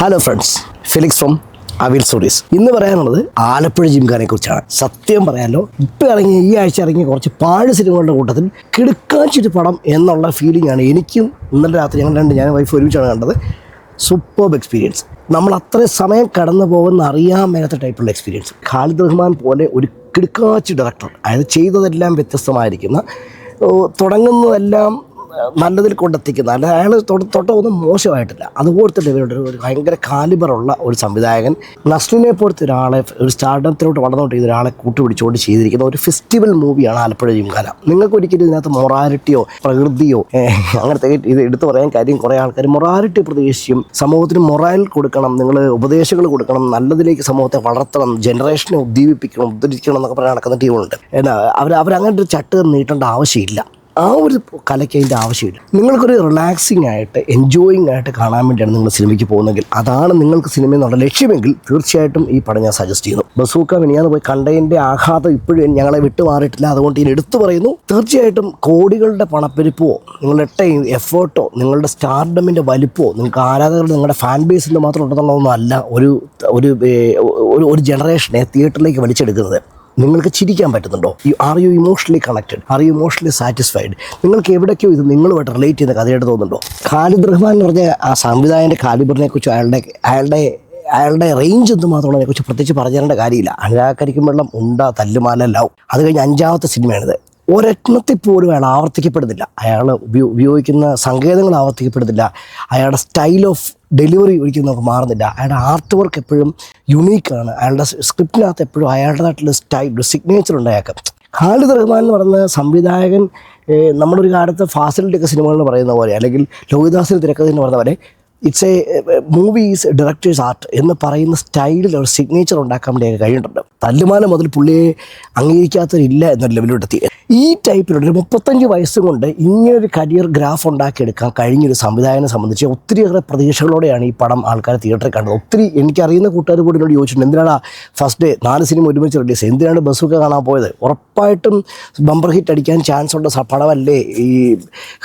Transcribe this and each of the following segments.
Hello friends, Felix from അവിൽ stories. ഇന്ന് പറയാനുള്ളത് ആലപ്പുഴ ജിംഖാനെ കുറിച്ചാണ്. സത്യം പറയാലോ, ഈ ആഴ്ച ഇറങ്ങിയ കുറച്ച് പാഴ് സിനിമകളുടെ കൂട്ടത്തിൽ കിടുക്കാച്ചിട്ട് പടം എന്നുള്ള ഫീലിംഗ് ആണ് എനിക്കും. ഇന്നലെ രാത്രി ഞാൻ വൈഫ് ഒരുമിച്ചാണ് കണ്ടത്. Superb experience. നമ്മൾ അത്രയും സമയം കടന്നു പോകുന്ന അറിയാൻ മേലാത്ത ടൈപ്പുള്ള എക്സ്പീരിയൻസ്. ഖാലിദ് റഹ്മാൻ പോലെ ഒരു കിടുക്കാച്ചി ഡയറക്ടർ, അതായത് ചെയ്തതെല്ലാം വ്യത്യസ്തമായിരിക്കുന്ന, തുടങ്ങുന്നതെല്ലാം നല്ലതിൽ കൊണ്ടെത്തിക്കുന്ന, അല്ല അയാൾ തൊട്ടൊന്നും മോശമായിട്ടില്ല, അതുപോലത്തെ ലെവലുണ്ട്. ഒരു ഭയങ്കര കാലിബറുള്ള ഒരു സംവിധായകൻ. നസ്ലിനെ പോലത്തെ ഒരാളെ, ഒരു സ്റ്റാർഡത്തിലോട്ട് വളർന്നുകൊണ്ടിരിക്കുന്ന ഒരാളെ കൂട്ടുപിടിച്ചുകൊണ്ട് ചെയ്തിരിക്കുന്ന ഒരു ഫെസ്റ്റിവൽ മൂവിയാണ് ആലപ്പുഴ ജിംഖാന. നിങ്ങൾക്ക് ഒരിക്കലും ഇതിനകത്ത് മൊറാലിറ്റിയോ പ്രകൃതിയോ അങ്ങനത്തെ ഇത് എടുത്തു പറയാൻ കാര്യം, കുറേ ആൾക്കാർ മൊറാലിറ്റി പ്രതീക്ഷിച്ചും സമൂഹത്തിന് മൊറാൽ കൊടുക്കണം, നിങ്ങൾ ഉപദേശങ്ങൾ കൊടുക്കണം, നല്ലതിലേക്ക് സമൂഹത്തെ വളർത്തണം, ജനറേഷനെ ഉദ്ദീപിക്കണം എന്നൊക്കെ പറയാൻ നടക്കുന്ന ടീമുകളുണ്ട്. എന്നാൽ അവരങ്ങനത്തെ ഒരു ചട്ട് നീട്ടേണ്ട ആവശ്യമില്ല. ആ ഒരു കലയ്ക്ക് അതിൻ്റെ ആവശ്യമില്ല. നിങ്ങൾക്കൊരു റിലാക്സിങ് ആയിട്ട്, എൻജോയിങ് ആയിട്ട് കാണാൻ വേണ്ടിയാണ് നിങ്ങൾ സിനിമയ്ക്ക് പോകുന്നതെങ്കിൽ, അതാണ് നിങ്ങൾക്ക് സിനിമ എന്നുള്ള ലക്ഷ്യമെങ്കിൽ, തീർച്ചയായിട്ടും ഈ പടം ഞാൻ സജസ്റ്റ് ചെയ്യുന്നു. ബസൂക്ക മിനിയാന്ന് പോയി കണ്ടതിൻ്റെ ആഘാതം ഇപ്പോഴും ഞങ്ങളെ വിട്ടുമാറിയിട്ടില്ല. അതുകൊണ്ട് ഇതിന് എടുത്തു പറയുന്നു. തീർച്ചയായിട്ടും കോടികളുടെ പണപ്പെരുപ്പോ, നിങ്ങളുടെ എഫേർട്ടോ, നിങ്ങളുടെ സ്റ്റാർഡമിൻ്റെ വലിപ്പമോ, നിങ്ങൾക്ക് ആരാധകരുടെ, നിങ്ങളുടെ ഫാൻ ബേസിൻ്റെ മാത്രം ഉണ്ടെന്നുള്ളതൊന്നും അല്ല ഒരു ജനറേഷനെ തിയേറ്ററിലേക്ക് വലിച്ചെടുക്കുന്നത്. നിങ്ങൾക്ക് ചിരിക്കാൻ പറ്റുന്നുണ്ടോ? Are you emotionally connected? Are you emotionally satisfied? നിങ്ങൾക്ക് എവിടേക്കോ ഇത് നിങ്ങളുമായിട്ട് റിലേറ്റ് ചെയ്യുന്ന കഥയായിട്ട് തോന്നുന്നുണ്ടോ? ഖാലിദ് റഹ്മാൻ എന്ന് പറഞ്ഞ ആ സംവിധായകൻ്റെ കാലിബറിനെ കുറിച്ച്, അയാളുടെ റേഞ്ച് എന്തുമാത്രമുള്ളതിനെ കുറിച്ച് പ്രത്യേകിച്ച് പറഞ്ഞു തരേണ്ട കാര്യമില്ല. അനുരാഗക്കരിക്കും വെള്ളം, ഉണ്ട, തല്ലുമാല, ലവ്, അത് കഴിഞ്ഞ് 5ാമത്തെ സിനിമയാണിത്. ഒരെണ്ണത്തിൽ പോലും അയാൾ ആവർത്തിക്കപ്പെടുന്നില്ല. അയാൾ ഉപയോഗിക്കുന്ന സങ്കേതങ്ങൾ ആവർത്തിക്കപ്പെടുന്നില്ല. അയാളുടെ സ്റ്റൈൽ ഓഫ് ഡെലിവറി ഒരിക്കലും നമുക്ക് മാറുന്നില്ല. അയാളുടെ ആർട്ട് വർക്ക് എപ്പോഴും യുണീക്കാണ്. അയാളുടെ സ്ക്രിപ്റ്റിനകത്ത് എപ്പോഴും അയാളുടേതായിട്ടുള്ള സ്റ്റൈൽ, ഒരു സിഗ്നേച്ചർ ഉണ്ട് അയാൾക്ക്. ഖാലിദ് റഹ്മാൻ എന്ന് പറയുന്ന സംവിധായകൻ, നമ്മളൊരു കാലത്ത് ഫാസിലിറ്റിയൊക്കെ സിനിമകളെന്ന് പറയുന്ന പോലെ, അല്ലെങ്കിൽ ലോഹിദാസിന് തിരക്കഥ എന്ന് പറയുന്ന പോലെ, ഇറ്റ്സ് മൂവീസ് ഡയറക്ടേഴ്സ് ആർട്ട് എന്ന് പറയുന്ന സ്റ്റൈലിൽ ഒരു സിഗ്നേച്ചർ ഉണ്ടാക്കാൻ വേണ്ടി കഴിഞ്ഞിട്ടുണ്ട്. തല്ലുമാല മുതൽ പുള്ളിയെ അംഗീകരിക്കാത്തവരില്ല എന്നൊരു ലെവലിലെത്തി. ഈ ടൈപ്പിലുള്ള ഒരു 35 വയസ്സും കൊണ്ട് ഇങ്ങനൊരു കരിയർ ഗ്രാഫ് ഉണ്ടാക്കിയെടുക്കാൻ കഴിഞ്ഞൊരു സംവിധായകനെ സംബന്ധിച്ച് ഒത്തിരിയേറെ പ്രതീക്ഷകളോടെയാണ് ഈ പടം ആൾക്കാർ തിയേറ്ററിൽ കണ്ടത്. ഒത്തിരി എനിക്കറിയുന്ന കൂട്ടുകാർ കൂടി എന്നോട് ചോദിച്ചിട്ടുണ്ട്, എന്തിനാണ് ഫസ്റ്റ് ഡേ 4 സിനിമ ഒരുമിച്ച് റിലീസ്, എന്തിനാണ് ബസൂക്ക കാണാൻ പോയത്? ഉറപ്പായിട്ടും ബമ്പർ ഹിറ്റ് അടിക്കാൻ ചാൻസ് ഉള്ള പടമല്ലേ ഈ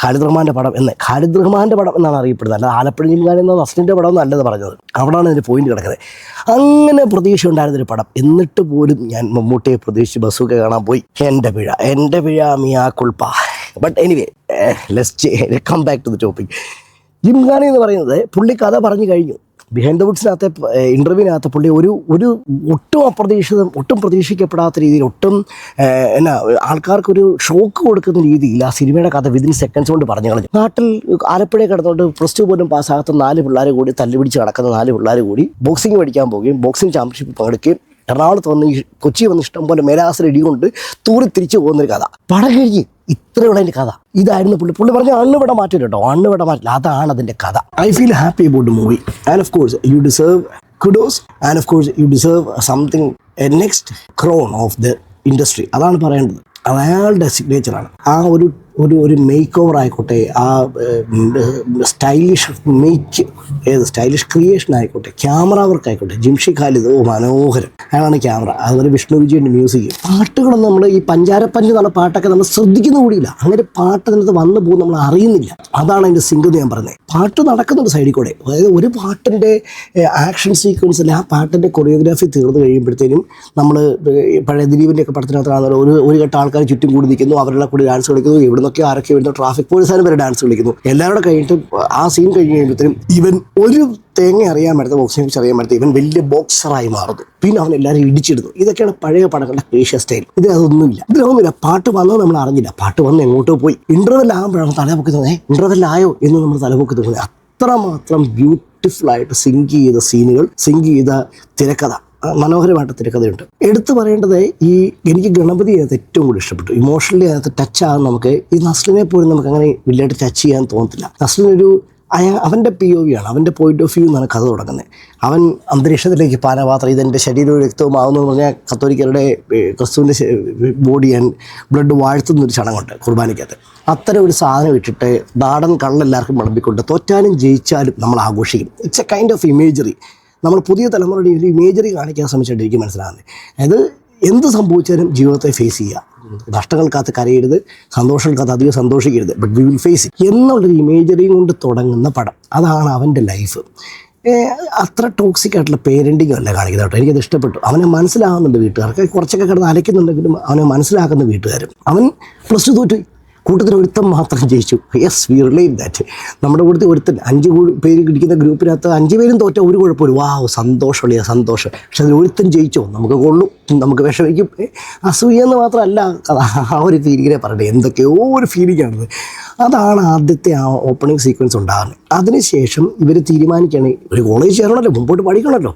ഖാലിദ് റഹ്മാൻ്റെ പടം എന്ന്. ഖാലിദ് റഹ്മാൻ്റെ പടം എന്നാണ് അറിയപ്പെടുന്നത്, അല്ല ആലപ്പുഴ ജിംഖാന എന്ന നസ്ലിൻ്റെ പടം എന്നല്ലത് പറഞ്ഞത്. അവിടെയാണ് ഇതിൻ്റെ പോയിന്റ് കിടക്കുന്നത്. അങ്ങനെ പ്രതീക്ഷ ഉണ്ടായിരുന്നൊരു പടം, എന്നിട്ട് പോലും ഞാൻ മമ്മൂട്ടിയെ പ്രതീക്ഷിച്ച് ബസൂക്ക കാണാൻ പോയി. എൻ്റെ പിഴ mea culpa. But anyway, let's come back to the topic. Gymkhana എന്ന് പറയുന്നത്, പുള്ളി കഥ പറഞ്ഞു കഴിഞ്ഞു. ബിഹൈൻഡ് ദ വുഡ്സിനകത്തെ ഇൻ്റർവ്യൂവിനകത്ത് പുള്ളി ഒരു ഒട്ടും പ്രതീക്ഷിക്കപ്പെടാത്ത രീതിയിൽ, ആൾക്കാർക്കൊരു ഷോക്ക് കൊടുക്കുന്ന രീതിയിൽ ആ സിനിമയുടെ കഥ വിതിൻ സെക്കൻഡ്സ് കൊണ്ട് പറഞ്ഞു കളഞ്ഞു. നാട്ടിൽ ആലപ്പുഴ കിടന്നുകൊണ്ട് +2 പോലും പാസ്സാകാത്ത 4 പിള്ളേർ കൂടി, തല്ലുപിടിച്ച് നടക്കുന്ന 4 പിള്ളേർ കൂടി ബോക്സിംഗ് പഠിക്കാൻ പോവുകയും ബോക്സിംഗ് ചാമ്പ്യൻഷിപ്പ് പങ്കെടുക്കുകയും എറണാകുളത്ത് വന്ന് കൊച്ചി വന്ന് ഇഷ്ടം പോലെ മേലാസര ഇടികൊണ്ട് തൂറി തിരിച്ചു പോകുന്നൊരു കഥ. പടം കഴിഞ്ഞ് ഇത്രയുള്ള അതിൻ്റെ കഥ ഇതായിരുന്നു. പുള്ളി പറഞ്ഞ അണ്ണുവിട മാറ്റില്ല കേട്ടോ, അണ്ണുവിട മാറ്റില്ല, അതാണ് അതിൻ്റെ കഥ. I feel happy about the movie and of course you deserve Kudos and of course you deserve something, A next ക്രോൺ of the industry. അതാണ് പറയേണ്ടത്. അത് അയാളുടെ സിഗ്നേച്ചറാണ്. ആ ഒരു മേക്ക് ഓവർ ആയിക്കോട്ടെ, ആ സ്റ്റൈലിഷ് സ്റ്റൈലിഷ് ക്രിയേഷൻ ആയിക്കോട്ടെ, ക്യാമറ വർക്ക് ആയിക്കോട്ടെ, ജിംഷി ഖാലിദ് മനോഹരം, അയാളാണ് ക്യാമറ. അതുപോലെ വിഷ്ണു വിജയൻ്റെ മ്യൂസിക്. പാട്ടുകളൊന്നും നമ്മൾ ഈ പഞ്ചാരപ്പഞ്ച് എന്നുള്ള പാട്ടൊക്കെ നമ്മൾ ശ്രദ്ധിക്കുന്ന കൂടിയില്ല. അങ്ങനെ പാട്ട് അതിനകത്ത് വന്നു പോകും, നമ്മൾ അറിയുന്നില്ല. അതാണ് അതിൻ്റെ സിങ്ക് ഞാൻ പറഞ്ഞത്. പാട്ട് നടക്കുന്നുണ്ട് സൈഡിൽ കൂടെ. അതായത് ഒരു പാട്ടിൻ്റെ ആക്ഷൻ സീക്വൻസിൽ ആ പാട്ടിൻ്റെ കൊറിയോഗ്രാഫി തീർന്നു കഴിയുമ്പോഴത്തേനും, നമ്മൾ പഴയ ദിലീപിൻ്റെ ഒക്കെ പടത്തിനകത്താണല്ലോ ഒരു ഘട്ട ആൾക്കാർ ചുറ്റും കൂടി നിൽക്കുന്നു, അവരുടെ കൂടി ഡാൻസ് കളിക്കുന്നു, ഇവിടുന്നൊക്കെ ആരൊക്കെ വരുന്നു, ട്രാഫിക് പോലീസുകാരും വരെ ഡാൻസ് കളിക്കുന്നു. എല്ലാവരുടെ കഴിഞ്ഞിട്ട് ആ സീൻ കഴിഞ്ഞ് കഴിയുമ്പോഴത്തേനും ഇവൻ ഒരു തേങ്ങ അറിയാൻ പറ്റാത്ത, ബോക്സിനെ കുറിച്ച് അറിയാൻ പറ്റാത്ത ഇവൻ വലിയ ബോക്സറായി മാറുന്നു. പിന്നെ അവൻ എല്ലാവരും ഇടിച്ചിടുന്നു. ഇതൊക്കെയാണ് പഴയ പടങ്ങളുടെ ക്ലീഷേ സ്റ്റൈൽ. ഇതിലൊന്നുമില്ല. പാട്ട് വന്നത് നമ്മൾ അറിഞ്ഞില്ല, പാട്ട് വന്ന് എങ്ങോട്ടോ പോയി. ഇന്റർവെൽ ആകുമ്പോഴാണ് തലപൊക്കി തോന്നുന്നത്, ഇന്റർവെൽ ആയോ എന്ന് നമ്മൾ തലപൊക്കി തോന്നുന്നത്. അത്രമാത്രം ബ്യൂട്ടിഫുള്ളായിട്ട് സിങ്ക് ചെയ്ത സീനുകൾ, സിങ്ക് ചെയ്ത തിരക്കഥ, മനോഹരമായിട്ട് തിരക്കഥയുണ്ട്. എടുത്തു പറയേണ്ടത്, എനിക്ക് ഗണപതി അതിനകത്ത് ഏറ്റവും കൂടുതൽ ഇഷ്ടപ്പെട്ടു. ഇമോഷണലി അതിനകത്ത് ടച്ച് ആകാൻ നമുക്ക് ഈ നസ്ലിനെ പോലും നമുക്ക് അങ്ങനെ വലിയായിട്ട് ടച്ച് ചെയ്യാൻ തോന്നത്തില്ല. നസ്ലിനൊരു അവൻ്റെ POV ആണ്, അവൻ്റെ പോയിന്റ് ഓഫ് വ്യൂ എന്നാണ് കഥ തുടങ്ങുന്നത്. അവൻ അന്തരീക്ഷത്തിലേക്ക് പാനപാത്രം, ഇതെൻ്റെ ശരീരവും രക്തവുമാകുന്നു എന്ന് പറഞ്ഞാൽ കത്തോലിക്കരുടെ ക്രിസ്തുവിൻ്റെ ബോഡി ആൻഡ് ബ്ലഡ് വാഴ്ത്തുന്നൊരു ചടങ്ങുണ്ട് കുർബാനയ്ക്കകത്ത്. അത്തരം ഒരു സാധനം ഇട്ടിട്ട് നാടൻ കള്ളെല്ലാവർക്കും വിളമ്പിക്കൊണ്ട് തോറ്റാലും ജയിച്ചാലും നമ്മൾ ആഘോഷിക്കും. It's A kind of imagery. നമ്മൾ പുതിയ തലമുറയുടെ ഒരു ഇമേജറി കാണിക്കാൻ ശ്രമിച്ചിട്ട് എനിക്ക് മനസ്സിലാകുന്നത്, അതായത് എന്ത് സംഭവിച്ചാലും ജീവിതത്തെ ഫേസ് ചെയ്യുക, നഷ്ടങ്ങൾക്കകത്ത് കരയരുത്, സന്തോഷങ്ങൾക്കകത്ത് അധികം സന്തോഷിക്കരുത്, but we will face it എന്നുള്ളൊരു ഇമേജറിയും കൊണ്ട് തുടങ്ങുന്ന പടം. അതാണ് അവൻ്റെ ലൈഫ്. അത്ര ടോക്സിക് ആയിട്ടുള്ള പേരൻറ്റിങ് അല്ല കാണിക്കുന്നത് കേട്ടോ. എനിക്കത് ഇഷ്ടപ്പെട്ടു. അവനെ മനസ്സിലാകുന്നുണ്ട് വീട്ടുകാർക്ക്, കുറച്ചൊക്കെ കിടന്ന് അലയ്ക്കുന്നുണ്ടെങ്കിലും അവനെ മനസ്സിലാക്കുന്ന വീട്ടുകാരും. അവൻ +2 തോറ്റു, കൂട്ടത്തിൽ ഒരുത്തൻ മാത്രം ജയിച്ചു. Yes, we relate that. നമ്മുടെ കൂട്ടത്തിൽ ഒരുത്തൻ 5 പേര് ഇരിക്കുന്ന ഗ്രൂപ്പിനകത്ത് 5 പേരും തോറ്റ ഒരു കുഴപ്പമില്ല, വാവ് സന്തോഷമുള്ള സന്തോഷം. പക്ഷെ അതിൽ ഒരുത്തൻ ജയിച്ചോ നമുക്ക് കൊള്ളും, നമുക്ക് വിഷമിക്കും. അസൂയെന്ന് മാത്രമല്ല ആ ഒരു ഫീലിങ്ങിനെ പറയട്ടെ, എന്തൊക്കെയോ ഒരു ഫീലിംഗാണത്. അതാണ് ആദ്യത്തെ ആ ഓപ്പണിംഗ് സീക്വൻസ് ഉണ്ടാകുന്നത്. അതിനുശേഷം ഇവർ തീരുമാനിക്കുകയാണ് ഒരു കോളേജ് ചേരണമല്ലോ, മുമ്പോട്ട് പഠിക്കണമല്ലോ.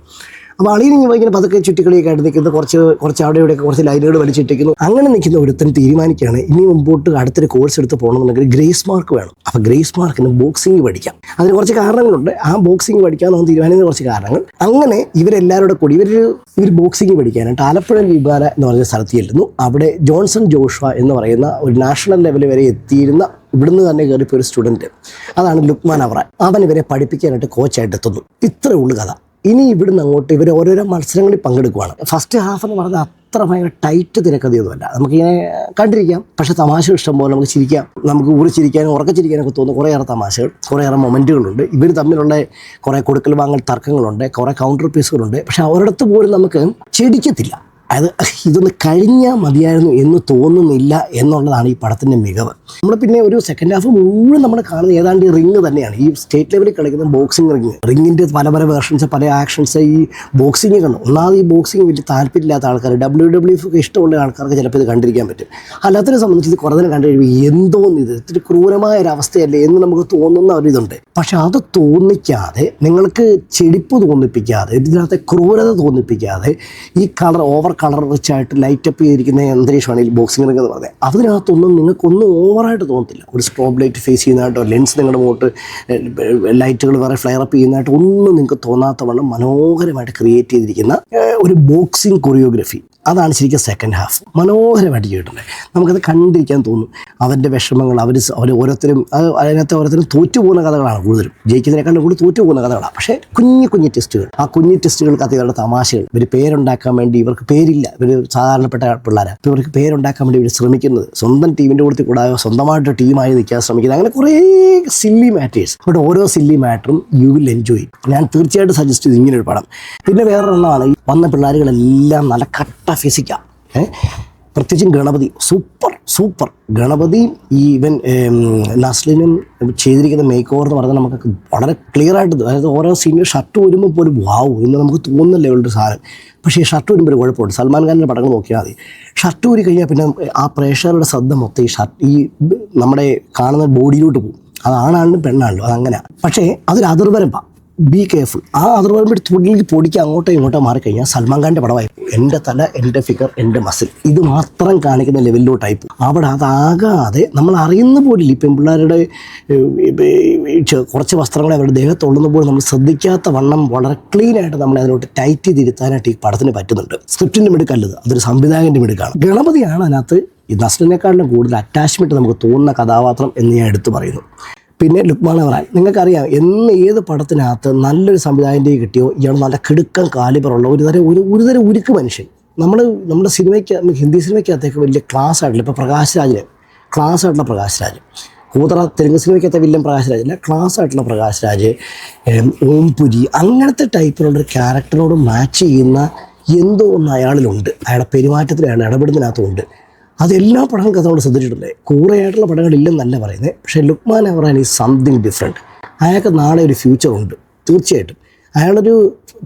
അപ്പോൾ അളിയനിങ്ങനെ ഇങ്ങനെ പതുക്കെ ചുറ്റിക്കളിയൊക്കെ ആയിട്ട് നിൽക്കുന്ന കുറച്ച് അവിടെ ഇവിടെയൊക്കെ കുറച്ച് ലൈനുകൾ വലിച്ചിട്ടിരിക്കുന്നു. അങ്ങനെ നിൽക്കുന്ന ഒരുത്തൻ തീരുമാനിക്കുകയാണ് ഇനി മുമ്പോട്ട് അടുത്തൊരു കോഴ്സ് എടുത്ത് പോകണമെന്നുണ്ടെങ്കിൽ ഗ്രേസ് മാർക്ക് വേണം. അപ്പോൾ ഗ്രേസ് മാർക്കിന് ബോക്സിങ് പഠിക്കാം. അതിന് കുറച്ച് കാരണങ്ങളുണ്ട്. ആ ബോക്സിങ് പഠിക്കാൻ നമുക്ക് തീരുമാനിക്കുന്ന കുറച്ച് കാരണങ്ങൾ. അങ്ങനെ ഇവരെല്ലാവരുടെ കൂടി ഇവർ ബോക്സിങ് പഠിക്കാനായിട്ട് ആലപ്പുഴ വിഭാര എന്ന് പറഞ്ഞ സ്ഥലത്ത് ചെല്ലുന്നു. അവിടെ ജോൺസൺ ജോഷ്വ എന്ന് പറയുന്ന ഒരു നാഷണൽ ലെവൽ വരെ എത്തിയിരുന്ന ഇവിടുന്ന് തന്നെ കയറിപ്പോൾ ഒരു സ്റ്റുഡൻറ്റ്, അതാണ് ലുക്മാൻ അവറാൻ. അവൻ ഇവരെ പഠിപ്പിക്കാനായിട്ട് കോച്ചായിട്ട് എത്തുന്നു. ഇത്രയേ ഉള്ളൂ കഥ. ഇനി ഇവിടുന്ന് അങ്ങോട്ട് ഇവർ ഓരോരോ മത്സരങ്ങളിൽ പങ്കെടുക്കുകയാണ്. ഫസ്റ്റ് ഹാഫ് എന്ന് പറഞ്ഞാൽ അത്ര ഭയങ്കര ടൈറ്റ് തിരക്കഥയൊന്നുമല്ല, നമുക്കിങ്ങനെ കണ്ടിരിക്കാം. പക്ഷേ തമാശ ഇഷ്ടം പോലെ നമുക്ക് ചിരിക്കാം, നമുക്ക് ഊറിച്ചിരിക്കാനും ഉറക്കച്ചിരിക്കാനൊക്കെ തോന്നുന്നു. കുറേയേറെ തമാശകൾ, കുറേയേറെ മൊമെൻറ്റുകളുണ്ട്. ഇവർ തമ്മിലുള്ള കുറേ കൊടുക്കൽ വാങ്ങൽ തർക്കങ്ങളുണ്ട്, കുറേ കൗണ്ടർ പീസുകളുണ്ട്. പക്ഷേ അവരിടത്ത് പോലും നമുക്ക് ചിരിക്കത്തില്ല. അത് ഇതൊന്ന് കഴിഞ്ഞാൽ മതിയായിരുന്നു എന്ന് തോന്നുന്നില്ല എന്നുള്ളതാണ് ഈ പടത്തിൻ്റെ മികവ്. നമ്മൾ പിന്നെ ഒരു സെക്കൻഡ് ഹാഫ് മുഴുവൻ നമ്മൾ കാണുന്നത് ഏതാണ്ട് ഈ റിങ് തന്നെയാണ്. ഈ സ്റ്റേറ്റ് ലെവലിൽ കളിക്കുന്ന ബോക്സിംഗ് റിങ്ങിൻ്റെ പല വേർഷൻസ്, പല ആക്ഷൻസ്. ഈ ബോക്സിങ് കണ്ടു. ഒന്നാമത് ഈ ബോക്സിങ് വലിയ താല്പര്യമില്ലാത്ത ആൾക്കാർ, WWE ഒക്കെ ഇഷ്ടമുള്ള ആൾക്കാർക്ക് ചിലപ്പോൾ ഇത് കണ്ടിരിക്കാൻ പറ്റും. അല്ലാത്തതിനെ സംബന്ധിച്ച് ഇത് കുറേ നേരം കണ്ടു കഴിയുമ്പോൾ എന്തോന്നിത് ഇത്തിരി ക്രൂരമായ ഒരവസ്ഥയല്ലേ എന്ന് നമുക്ക് തോന്നുന്ന ഒരിതുണ്ട്. പക്ഷെ അത് തോന്നിക്കാതെ, നിങ്ങൾക്ക് ചെടിപ്പ് തോന്നിപ്പിക്കാതെ, ഇതിനകത്തെ ക്രൂരത തോന്നിപ്പിക്കാതെ, ഈ ഓവർ കളർ വെച്ചായിട്ട് ലൈറ്റപ്പ് ചെയ്തിരിക്കുന്ന അന്തരീക്ഷമാണ് ഈ ബോക്സിംഗ് റിംഗ് എന്ന് പറഞ്ഞത്. അതിനകത്തൊന്നും നിങ്ങൾക്കൊന്നും ഓവറായിട്ട് തോന്നത്തില്ല. ഒരു സ്ട്രോബ് ലൈറ്റ് ഫേസ് ചെയ്യുന്നതായിട്ടോ ലെൻസ് നിങ്ങളുടെ മുകളിൽ ലൈറ്റുകൾ വേറെ ഫ്ലെയർ അപ്പ് ചെയ്യുന്നതായിട്ടോ ഒന്നും നിങ്ങൾക്ക് തോന്നാത്ത വണ്ണം മനോഹരമായിട്ട് ക്രിയേറ്റ് ചെയ്തിരിക്കുന്ന ഒരു ബോക്സിംഗ് കൊറിയോഗ്രഫി. അതാണ് ശരിക്കും സെക്കൻഡ് ഹാഫ് മനോഹരമായിട്ട് ചെയ്തിട്ടുണ്ട്. നമുക്കത് കണ്ടിരിക്കാൻ തോന്നും. അവൻ്റെ വിഷമങ്ങൾ, അവർ ഓരോരുത്തരും അതിനകത്ത് ഓരോരുത്തരും തോറ്റുപോകുന്ന കഥകളാണ് കൂടുതലും. ജയിക്കുന്നതിനേക്കാളും കൂടുതൽ തോറ്റുപോകുന്ന കഥകളാണ്. പക്ഷേ കുഞ്ഞു ടെസ്റ്റുകൾ, ആ കുഞ്ഞു ടെസ്റ്റുകൾക്കകത്ത് ഇവരുടെ തമാശകൾ. ഇവർ പേരുണ്ടാക്കാൻ വേണ്ടി, ഇവർക്ക് പേരില്ല, ഇവർ സാധാരണപ്പെട്ട പിള്ളേരാണ്. അപ്പോൾ ഇവർക്ക് പേരുണ്ടാക്കാൻ വേണ്ടി ഇവർ ശ്രമിക്കുന്നത്, സ്വന്തം ടീമിൻ്റെ കൂടെ കൂടാതെ സ്വന്തമായിട്ട് ടീമായി നിൽക്കാൻ ശ്രമിക്കുന്നത്. അങ്ങനെ കുറേ സില്ലി മാറ്റേഴ്സ്. അവിടെ ഓരോ സില്ലി മാറ്ററും യു വിൽ എൻജോയ്. ഞാൻ തീർച്ചയായിട്ടും സജസ്റ്റ് ചെയ്തു ഇങ്ങനൊരു പടം. പിന്നെ വേറൊരെണ്ണമാണ് വന്ന പിള്ളേരുകളെല്ലാം നല്ല കട്ട ഫിസിക്കാം. പ്രത്യേകിച്ചും ഗണപതി സൂപ്പർ ഗണപതി. ഈവൻ നസ്ലിനും ചെയ്തിരിക്കുന്ന മേക്ക് ഓവർ എന്ന് പറഞ്ഞാൽ നമുക്ക് വളരെ ക്ലിയർ ആയിട്ട്, അതായത് ഓരോ സീനിയർ ഷർട്ട് വരുമ്പോൾ പോലും വാവ് എന്ന് നമുക്ക് തോന്നുന്ന ലെവലിൻ്റെ സാധനം. പക്ഷേ ഈ ഷർട്ട് വരുമ്പോൾ ഒരു കുഴപ്പമുണ്ട്. സൽമാൻ ഖാൻ്റെ പടങ്ങൾ നോക്കിയാൽ മതി, ഷർട്ട് ഊരി കഴിഞ്ഞാൽ പിന്നെ ആ പ്രേക്ഷകരുടെ ശ്രദ്ധ മൊത്തം ഈ നമ്മുടെ കാണുന്ന ബോഡിയിലോട്ട് പോകും. അതാണാണെങ്കിലും പെണ്ണാണല്ലോ, അതങ്ങനെ. പക്ഷേ അതൊരു അതിർവരമ്പാണ്. Be careful. ആ അതിർവരമ്പിൽ പൊടിക്ക് അങ്ങോട്ടോ ഇങ്ങോട്ടോ മാറിക്കഴിഞ്ഞാൽ സൽമാൻ ഖാൻ്റെ പടമായി എൻ്റെ തല, എൻ്റെ ഫിഗർ, എൻ്റെ മസിൽ, ഇത് മാത്രം കാണിക്കുന്ന ലെവലിലോട്ടായി പോകും. അവിടെ അതാകാതെ നമ്മൾ അറിയുന്ന പോലില്ല. ഈ പെൺപിള്ളേരുടെ കുറച്ച് വസ്ത്രങ്ങളെ അവരുടെ ദേഹത്തുള്ളുന്ന പോലും നമ്മൾ ശ്രദ്ധിക്കാത്ത വണ്ണം വളരെ ക്ലീനായിട്ട് നമ്മളെ അതിലോട്ട് ടൈറ്റ് ചെയ്തിരുത്താനായിട്ട് ഈ പടത്തിന് പറ്റുന്നുണ്ട്. സ്ക്രിപ്റ്റിൻ്റെ മിടുക്കല്ലത്, അതൊരു സംവിധായകൻ്റെ മിടുക്കാണ്. ഗണപതിയാണ് അതിനകത്ത് ഈ നസ്ലിനേക്കാളിലും കൂടുതൽ അറ്റാച്ച്മെൻറ്റ് നമുക്ക് തോന്നുന്ന കഥാപാത്രം എന്ന് ഞാൻ എടുത്തു പറയുന്നു. പിന്നെ ലുക്മാൻ അവറാൻ, നിങ്ങൾക്കറിയാം ഏത് പടത്തിനകത്ത് നല്ലൊരു സംവിധായകൻ്റെ കിട്ടിയോ ഇയാൾ നല്ല കിടുക്കൻ കാലിബറുള്ള ഒരുതരം ഉരുക്ക് മനുഷ്യൻ. നമ്മുടെ സിനിമയ്ക്ക്, ഹിന്ദി സിനിമയ്ക്കകത്തേക്ക് വലിയ ക്ലാസ് ആയിട്ടില്ല. ഇപ്പോൾ പ്രകാശ് ആയിട്ടുള്ള പ്രകാശ് രാജ്, കൂതറ തെലുങ്ക് സിനിമയ്ക്കകത്തെ വില്ലൻ പ്രകാശ് രാജല്ല, ക്ലാസ് ആയിട്ടുള്ള പ്രകാശ് രാജ്, ഓംപുരി, അങ്ങനത്തെ ടൈപ്പിലുള്ളൊരു ക്യാരക്ടറിനോട് മാച്ച് ചെയ്യുന്ന എന്തോ ഒന്ന് അയാളിലുണ്ട്. അയാളുടെ പെരുമാറ്റത്തിൽ, അയാളുടെ ഇടപെടുന്നതിനകത്തുണ്ട്. അതെല്ലാ പടങ്ങൾക്കും അതുകൊണ്ട് ശ്രദ്ധിച്ചിട്ടുണ്ട്. കൂടെയായിട്ടുള്ള പടങ്ങളില്ലെന്നല്ല പറയുന്നത്. പക്ഷേ Luqman Avaran is something different. അയാൾക്ക് നാളെ ഒരു ഫ്യൂച്ചറുണ്ട് തീർച്ചയായിട്ടും. അയാളൊരു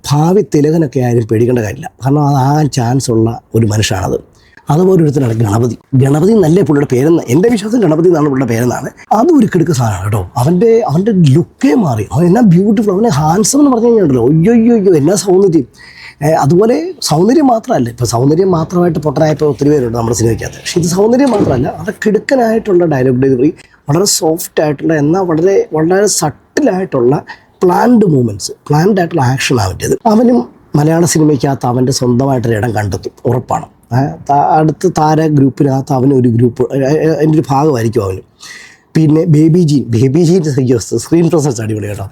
ഭാവി തിലകനൊക്കെ ആയാലും പേടിക്കേണ്ട കാര്യമില്ല. കാരണം അതാകാൻ ചാൻസ് ഉള്ള ഒരു മനുഷ്യനാണത്. അതുപോലെ ഒരുത്തരാണ് ഗണപതി നല്ല പുള്ളിയുടെ പേരെന്ന് എൻ്റെ വിശ്വാസം. ഗണപതി എന്നാണ് പുള്ളിയുടെ പേരെന്നാണ്. അതും ഒരു കിടുക്ക് സാധനമാണ് കേട്ടോ. അവൻ്റെ ലുക്കേ മാറി. അവൻ എന്നാ ബ്യൂട്ടിഫുൾ, അവനെ ഹാൻസം എന്ന് പറഞ്ഞു കഴിഞ്ഞാൽ അയ്യോ എന്നാ സൗന്ദര്യം. അതുപോലെ സൗന്ദര്യം മാത്രമല്ല, ഇപ്പോൾ സൗന്ദര്യം മാത്രമായിട്ട് പൊട്ടനായപ്പോൾ ഒത്തിരി പേരുണ്ട് നമ്മുടെ സിനിമയ്ക്കകത്ത്. പക്ഷേ ഇത് സൗന്ദര്യം മാത്രമല്ല, അത് കിടുക്കനായിട്ടുള്ള ഡയലോഗ് ഡെലിവറി, വളരെ സോഫ്റ്റ് ആയിട്ടുള്ള, എന്നാൽ വളരെ സട്ടിലായിട്ടുള്ള പ്ലാൻഡ് മൂവ്മെൻറ്റ്സ്, പ്ലാൻഡ് ആയിട്ടുള്ള ആക്ഷനാണ് പറ്റിയത്. അവനും മലയാള സിനിമയ്ക്കകത്ത് അവൻ്റെ സ്വന്തമായിട്ടൊരു ഇടം കണ്ടെത്തും, ഉറപ്പാണ്. അടുത്ത താര ഗ്രൂപ്പിനകത്ത് അവനൊരു ഗ്രൂപ്പ്, അതിൻ്റെ ഒരു ഭാഗമായിരിക്കും അവന്. പിന്നെ ബേബി ജീൻ്റെ സ്ക്രീൻ പ്രസൻസ് അടിപൊളി കേട്ടോ.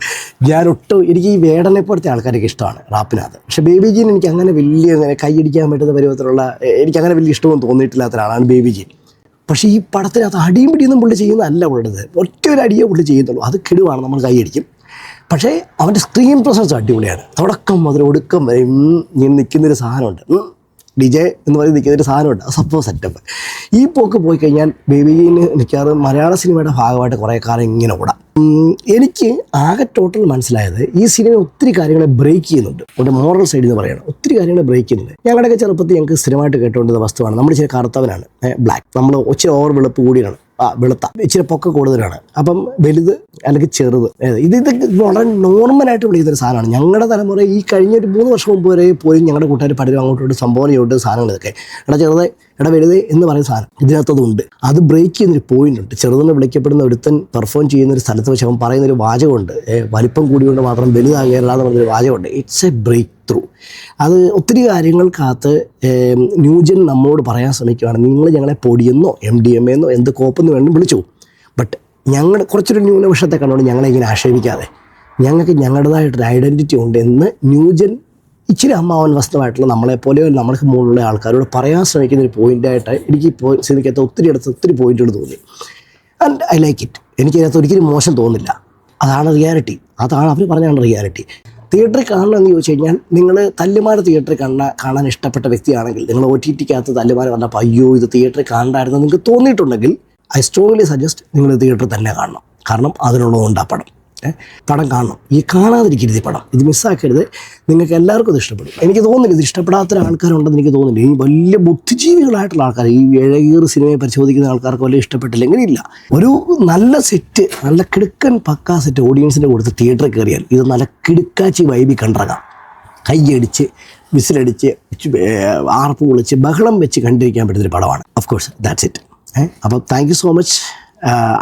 എനിക്ക് ഈ വേടനെ പോലത്തെ ആൾക്കാരൊക്കെ ഇഷ്ടമാണ് റാപ്പിനകത്ത്. പക്ഷേ ബേബി ജീൻ എനിക്ക് അങ്ങനെ അങ്ങനെ കൈയടിക്കാൻ പറ്റുന്ന പരുവത്തിലുള്ള, എനിക്കങ്ങനെ വലിയ ഇഷ്ടമൊന്നും തോന്നിയിട്ടില്ലാത്ത ഒരാളാണ് ബേബി ജീൻ. പക്ഷേ ഈ പടത്തിനകത്ത് അടിയും പിടിയൊന്നും പുള്ളി ചെയ്യുന്നതല്ല പുള്ളിയുടേത്. ഒറ്റ ഒരു അടിയേ പുള്ളി ചെയ്യുന്നുള്ളൂ, അത് കിടുവാണ്, നമ്മൾ കൈയടിക്കും. പക്ഷേ അവൻ്റെ സ്ക്രീൻ പ്രസൻസ് അടിപൊളിയാണ്. തുടക്കം മുതൽ ഒടുക്കം വരെ ഇങ്ങനെ നിൽക്കുന്നൊരു സാധനമുണ്ട്, DJ എന്ന് പറഞ്ഞ് നിൽക്കുന്നൊരു സാധനമുണ്ട്. അത് സംഭവം സെറ്റപ്പ്. ഈ പോക്ക് പോയി കഴിഞ്ഞാൽ ബേബിന് മിക്കവാറും മലയാള സിനിമയുടെ ഭാഗമായിട്ട് കുറേ കാലം ഇങ്ങനെ ഓടാം. എനിക്ക് ആകെ ടോട്ടൽ മനസ്സിലായത് ഈ സിനിമ ഒത്തിരി കാര്യങ്ങളെ ബ്രേക്ക് ചെയ്യുന്നുണ്ട്. ഒരു മോറൽ സൈഡിൽ നിന്ന് പറയണം, ഒത്തിരി കാര്യങ്ങളെ ബ്രേക്ക് ചെയ്യുന്നുണ്ട്. ഞങ്ങളുടെയൊക്കെ ചെറുപ്പത്തിൽ ഞങ്ങൾക്ക് സ്ഥിരമായിട്ട് കേട്ടുകൊണ്ടിരുന്ന വസ്തുവാണ്, നമ്മൾ ഇച്ചിരി കറുത്തവനാണ്, ബ്ലാക്ക്, നമ്മൾ ഇച്ചിരി ഓവർ വെളുപ്പ് കൂടിയാണ്, വെളുത്ത ഇച്ചിരി പൊക്ക കൂടുതലാണ്, അപ്പം വലുത് അല്ലെങ്കിൽ ചെറുത്. ഇത് വളരെ നോർമലായിട്ട് വിളിക്കുന്നൊരു സാധനമാണ്. ഞങ്ങളുടെ തലമുറ ഈ കഴിഞ്ഞൊരു 3 വർഷം മുമ്പ് വരെ പോലും ഞങ്ങളുടെ കൂട്ടുകാർ പലരും അങ്ങോട്ടോട്ട് സംഭാവന ചെയ്തിട്ട് സാധനങ്ങൾ ഇതൊക്കെ എടാ ചെറുത് എടാ വലുത് എന്ന് പറയുന്ന സാധനം ഇതിനകത്തതുണ്ട്. അത് ബ്രേക്ക് ചെയ്യുന്നൊരു പോയിന്റ് ഉണ്ട്. ചെറുതെന്ന് വിളിക്കപ്പെടുന്ന ഒരുത്തൻ പെർഫോം ചെയ്യുന്നൊരു സ്ഥലത്ത് വെച്ച് അവൻ പറയുന്നൊരു വാചകമുണ്ട്, വലിപ്പം കൂടിയുകൊണ്ട് മാത്രം വലുതാകുകയല്ല എന്ന് പറഞ്ഞൊരു വാചകമുണ്ട്. It's a breakthrough. അത് ഒത്തിരി കാര്യങ്ങൾക്കകത്ത് ന്യൂജൻ നമ്മളോട് പറയാൻ ശ്രമിക്കുകയാണ്, നിങ്ങൾ ഞങ്ങളെ പൊടിയെന്നോ MDMA എന്നോ എന്ത് കോപ്പെന്ന് വേണം വിളിച്ചു, ബട്ട് ഞങ്ങൾ കുറച്ചൊരു ന്യൂനപക്ഷത്തെ കണ്ടുകൊണ്ട് ഞങ്ങളെ ഇങ്ങനെ ആക്ഷേപിക്കാതെ ഞങ്ങൾക്ക് ഞങ്ങളുടേതായിട്ടൊരു ഐഡൻറ്റിറ്റി ഉണ്ട് എന്ന് ന്യൂജൻ ഇച്ചിരി അമ്മാവൻ വസ്തുവായിട്ടുള്ള നമ്മളെപ്പോലെയോ നമ്മൾക്ക് മുകളിലുള്ള ആൾക്കാരോട് പറയാൻ ശ്രമിക്കുന്ന ഒരു പോയിൻ്റായിട്ട് എനിക്ക് സിനിമയ്ക്കകത്ത് ഒത്തിരി പോയിന്റുകൾ തോന്നി. And I like it. എനിക്കതിനകത്ത് ഒരിക്കലും മോശം തോന്നില്ല. അതാണ് റിയാലിറ്റി. അതാണ് അവർ പറഞ്ഞാണ് റിയാലിറ്റി. തിയേറ്ററിൽ കാണണമെന്ന് ചോദിച്ചു കഴിഞ്ഞാൽ, നിങ്ങൾ തല്ലുമാല തിയേറ്ററിൽ കാണാൻ ഇഷ്ടപ്പെട്ട വ്യക്തിയാണെങ്കിൽ, നിങ്ങൾ OTTക്കകത്ത് തല്ലുമാല കണ്ടപ്പോൾ അയ്യോ ഇത് തിയേറ്ററിൽ കാണണ്ടായിരുന്നു നിങ്ങൾക്ക് തോന്നിയിട്ടുണ്ടെങ്കിൽ, ഐ സ്ട്രോങ്ലി സജസ്റ്റ് നിങ്ങൾ തിയേറ്ററിൽ തന്നെ കാണണം. കാരണം അതിനുള്ളതുകൊണ്ട് ആ പടം കാണണം. ഈ കാണാതിരിക്കരുത് ഈ പടം, ഇത് മിസ്സാക്കരുത്. നിങ്ങൾക്ക് എല്ലാവർക്കും ഇത് ഇഷ്ടപ്പെടും. എനിക്ക് തോന്നുന്നില്ല ഇത് ഇഷ്ടപ്പെടാത്ത ആൾക്കാരുണ്ടെന്ന് എനിക്ക് തോന്നുന്നില്ല. ഈ വലിയ ബുദ്ധിജീവികളായിട്ടുള്ള ആൾക്കാർ, ഈ ഇഴകീറ് സിനിമയെ പരിശോധിക്കുന്ന ആൾക്കാർക്ക് വലിയ ഇഷ്ടപ്പെട്ടില്ലെങ്കിൽ ഇല്ല. ഒരു നല്ല സെറ്റ്, നല്ല കിടുക്കൻ പക്കാ സെറ്റ് ഓഡിയൻസിൻ്റെ കൊടുത്ത് തിയേറ്ററിൽ കയറിയാൽ ഇത് നല്ല കിടുക്കാച്ചി വൈബി കണ്ടിറങ്ങാം. കൈയടിച്ച് വിസിലടിച്ച് ആർപ്പ് വിളിച്ച് ബഹളം വെച്ച് കണ്ടിരിക്കാൻ പറ്റുന്നൊരു പടമാണ്. Of course that's it. അപ്പോൾ താങ്ക് യു സോ മച്ച്.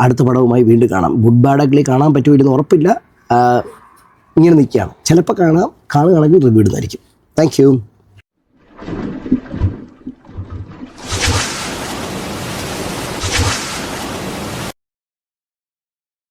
അടുത്ത പടവുമായി വീണ്ടും കാണാം. ഗുഡ് ബാഡ് അഗ്ലി കാണാൻ പറ്റുമില്ലെന്ന് ഉറപ്പില്ല. ഇങ്ങനെ നിൽക്കുകയാണ്. ചിലപ്പോൾ കാണുകയാണെങ്കിൽ റിവ്യൂ ഇടുന്നതായിരിക്കും. Thank you.